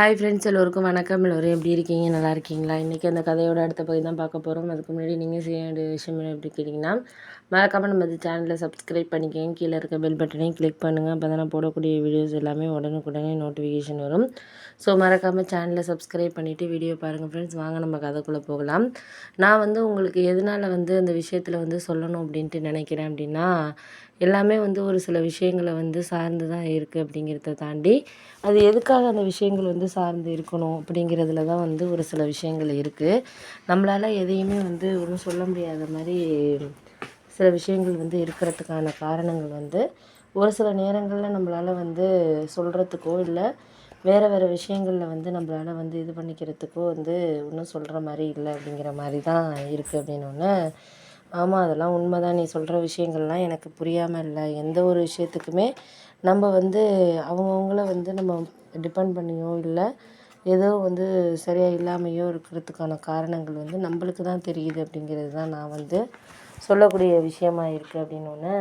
Hi friends, எல்லோருக்கும் வணக்கம். எல்லோரும் எப்படி இருக்கீங்க? நல்லா இருக்கீங்களா? இன்றைக்கி அந்த கதையோட அடுத்த பகுதி தான் பார்க்க போகிறோம். அதுக்கு முன்னாடி நீங்கள் செய்ய வேண்டிய விஷயம் என்ன எப்படி கேட்டிங்கன்னா, மறக்காமல் நம்ம சேனலை சப்ஸ்கிரைப் பண்ணிக்கோங்க. கீழே இருக்க பெல் பட்டனையும் கிளிக் பண்ணுங்கள். அப்போ தான் நான் போடக்கூடிய வீடியோஸ் எல்லாமே உடனுக்குடனே நோட்டிஃபிகேஷன் வரும். ஸோ மறக்காமல் சேனலை சப்ஸ்கிரைப் பண்ணிவிட்டு வீடியோ பாருங்கள் ஃப்ரெண்ட்ஸ். வாங்க நம்ம கதைக்குள்ளே போகலாம். நான் உங்களுக்கு எதனால் அந்த விஷயத்தில் சொல்லணும் அப்படின்ட்டு நினைக்கிறேன் அப்படின்னா, எல்லாமே ஒரு சில விஷயங்களை சார்ந்து தான் இருக்குது அப்படிங்கிறத தாண்டி, அது எதுக்காக அந்த விஷயங்கள் சார்ந்து இருக்கணும் அப்படிங்கிறதுல தான் ஒரு சில விஷயங்கள் இருக்குது. நம்மளால் எதையுமே ஒன்றும் சொல்ல முடியாத மாதிரி சில விஷயங்கள் இருக்கிறதுக்கான காரணங்கள் ஒரு சில நேரங்களில் நம்மளால் சொல்கிறதுக்கோ இல்லை வேறு விஷயங்களில் நம்மளால் இது பண்ணிக்கிறதுக்கோ ஒன்றும் சொல்கிற மாதிரி இல்லை அப்படிங்கிற மாதிரி தான் இருக்குது அப்படின்னோடனே, ஆமாம் அதெல்லாம் உண்மை தான். நீ சொல்கிற விஷயங்கள்லாம் எனக்கு புரியாமல் இல்லை. எந்த ஒரு விஷயத்துக்குமே நம்ம அவங்கவுங்கள நம்ம டிபெண்ட் பண்ணியோ இல்லை ஏதோ சரியாக இல்லாமையோ இருக்கிறதுக்கான காரணங்கள் நம்மளுக்கு தான் தெரியுது அப்படிங்கிறது தான் நான் சொல்லக்கூடிய விஷயமா இருக்குது அப்படின்னோடனே,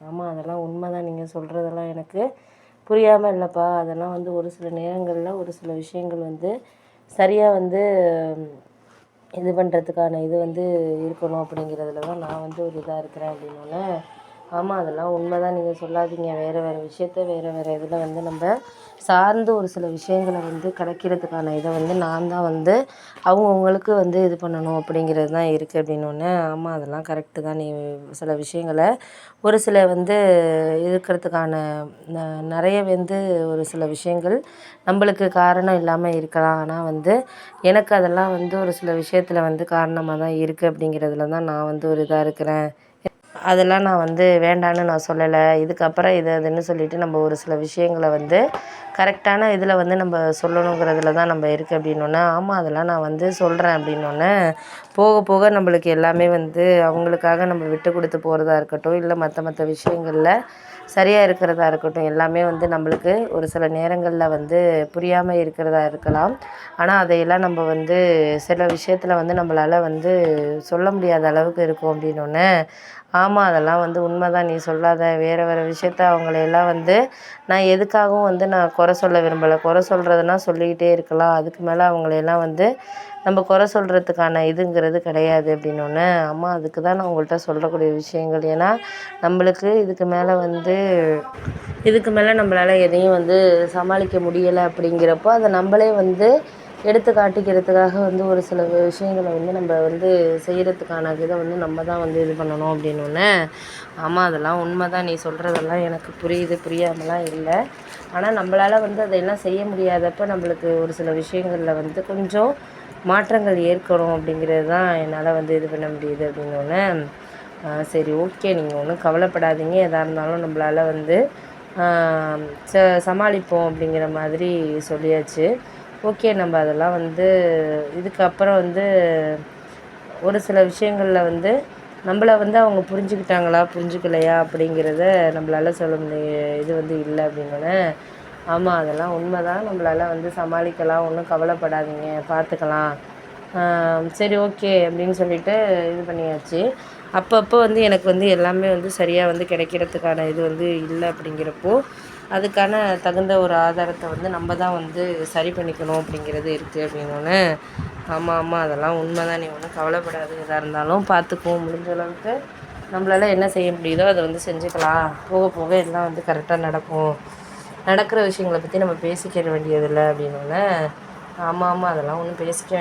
ஆமாம் அதெல்லாம் உண்மை தான். நீங்கள் சொல்கிறதெல்லாம் எனக்கு புரியாமல் இல்லைப்பா. அதெல்லாம் ஒரு சில நேரங்களில் ஒரு சில விஷயங்கள் சரியாக இது பண்ணுறதுக்கான இது இருக்கணும் அப்படிங்கிறதுல தான் நான் ஒரு இதாக இருக்கிறேன் அப்படின்னோடனே, ஆமாம் அதெல்லாம் உண்மை தான். நீங்கள் சொல்லாதீங்க. வேறு விஷயத்த வேறு இதில் நம்ம சார்ந்து ஒரு சில விஷயங்களை கிடைக்கிறதுக்கான இதை நான் தான் அவங்கவுங்களுக்கு இது பண்ணணும் அப்படிங்கிறது தான் இருக்குது அப்படின்னோடனே, ஆமாம் அதெல்லாம் கரெக்டு தான். நீ சில விஷயங்களை ஒரு சில இருக்கிறதுக்கான நிறைய ஒரு சில விஷயங்கள் நம்மளுக்கு காரணம் இல்லாமல் இருக்கலாம். ஆனால் எனக்கு அதெல்லாம் ஒரு சில விஷயத்தில் காரணமாக தான் இருக்குது அப்படிங்கிறதுல தான் நான் ஒரு இதாக இருக்கிறேன். அதெல்லாம் நான் வேண்டான்னு நான் சொல்லலை. இதுக்கப்புறம் இது அதுன்னு சொல்லிவிட்டு நம்ம ஒரு சில விஷயங்களை கரெக்டான இதில் நம்ம சொல்லணுங்கிறதுல தான் நம்ம இருக்குது அப்படின்னோடனே, ஆமாம் அதெல்லாம் நான் சொல்கிறேன் அப்படின்னோடனே, போக போக நம்மளுக்கு எல்லாமே அவங்களுக்காக நம்ம விட்டு கொடுத்து போகிறதா இருக்கட்டும், இல்லை மற்ற விஷயங்களில் சரியாக இருக்கிறதா இருக்கட்டும், எல்லாமே நம்மளுக்கு ஒரு சில நேரங்களில் புரியாமல் இருக்கிறதா இருக்கலாம். ஆனால் அதையெல்லாம் நம்ம சில விஷயத்தில் நம்மளால் சொல்ல முடியாத அளவுக்கு இருக்கும் அப்படின்னோடனே, ஆமாம் அதெல்லாம் உண்மை தான். நீ சொல்லாத. வேறு விஷயத்த அவங்களையெல்லாம் நான் எதுக்காகவும் நான் குறை சொல்ல விரும்பலை. குறை சொல்கிறதுனா சொல்லிக்கிட்டே இருக்கலாம். அதுக்கு மேலே அவங்களையெல்லாம் நம்ம குறை சொல்கிறதுக்கான இதுங்கிறது கிடையாது அப்படின்னோடனே, ஆமா அதுக்கு தான் நான் உங்கள்கிட்ட சொல்லக்கூடிய விஷயங்கள். ஏன்னா நம்மளுக்கு இதுக்கு மேலே நம்மளால் எதையும் சமாளிக்க முடியலை அப்படிங்கிறப்போ அதை நம்மளே எடுத்து காட்டிக்கிறதுக்காக ஒரு சில விஷயங்களை நம்ம செய்கிறதுக்கான இதை நம்ம தான் இது பண்ணணும் அப்படின்னோடனே, ஆமாம் அதெல்லாம் உண்மை தான். நீ சொல்கிறதெல்லாம் எனக்கு புரியுது, புரியாமலாம் இல்லை. ஆனால் நம்மளால் அதையெல்லாம் செய்ய முடியாதப்போ நம்மளுக்கு ஒரு சில விஷயங்களில் கொஞ்சம் மாற்றங்கள் ஏற்படும் அப்படிங்கிறது தான் என்னால் இது பண்ண முடியுது அப்படின்னோடனே, சரி ஓகே நீங்கள் ஒன்றும் கவலைப்படாதீங்க. எதாக இருந்தாலும் நம்மளால் சமாளிப்போம் அப்படிங்கிற மாதிரி சொல்லியாச்சு. ஓகே நம்ம அதெல்லாம் இதுக்கப்புறம் ஒரு சில விஷயங்களில் நம்மளை அவங்க புரிஞ்சுக்கிட்டாங்களா புரிஞ்சுக்கலையா அப்படிங்கிறத நம்மளால் சொல்ல முடிய இது இல்லை அப்படின்னோடனே, ஆமாம் அதெல்லாம் உண்மை தான். நம்மளால் சமாளிக்கலாம். ஒன்றும் கவலைப்படாதீங்க, பார்த்துக்கலாம். சரி ஓகே அப்படின்னு சொல்லிவிட்டு இது பண்ணியாச்சு. அப்பப்போ எனக்கு எல்லாமே சரியாக கிடைக்கிறதுக்கான இது இல்லை அப்படிங்கிறப்போ, அதுக்கான தகுந்த ஒரு ஆதாரத்தை நம்ம தான் சரி பண்ணிக்கணும் அப்படிங்கிறது இருக்குது அப்படின்னோடனே, ஆமாம் அதெல்லாம் உண்மை தான். நீ ஒன்றும் கவலைப்படாது. எதாக இருந்தாலும் பார்த்துக்குவோம். முடிஞ்ச அளவுக்கு நம்மளால் என்ன செய்ய முடியுதோ அதை செஞ்சுக்கலாம். போக போக எல்லாம் கரெக்டாக நடக்கும். நடக்கிற விஷயங்களை பற்றி நம்ம பேசிக்கிற வேண்டியதில்லை அப்படின்னோடனே, ஆமாம் அதெல்லாம் ஒன்றும் பேசிக்க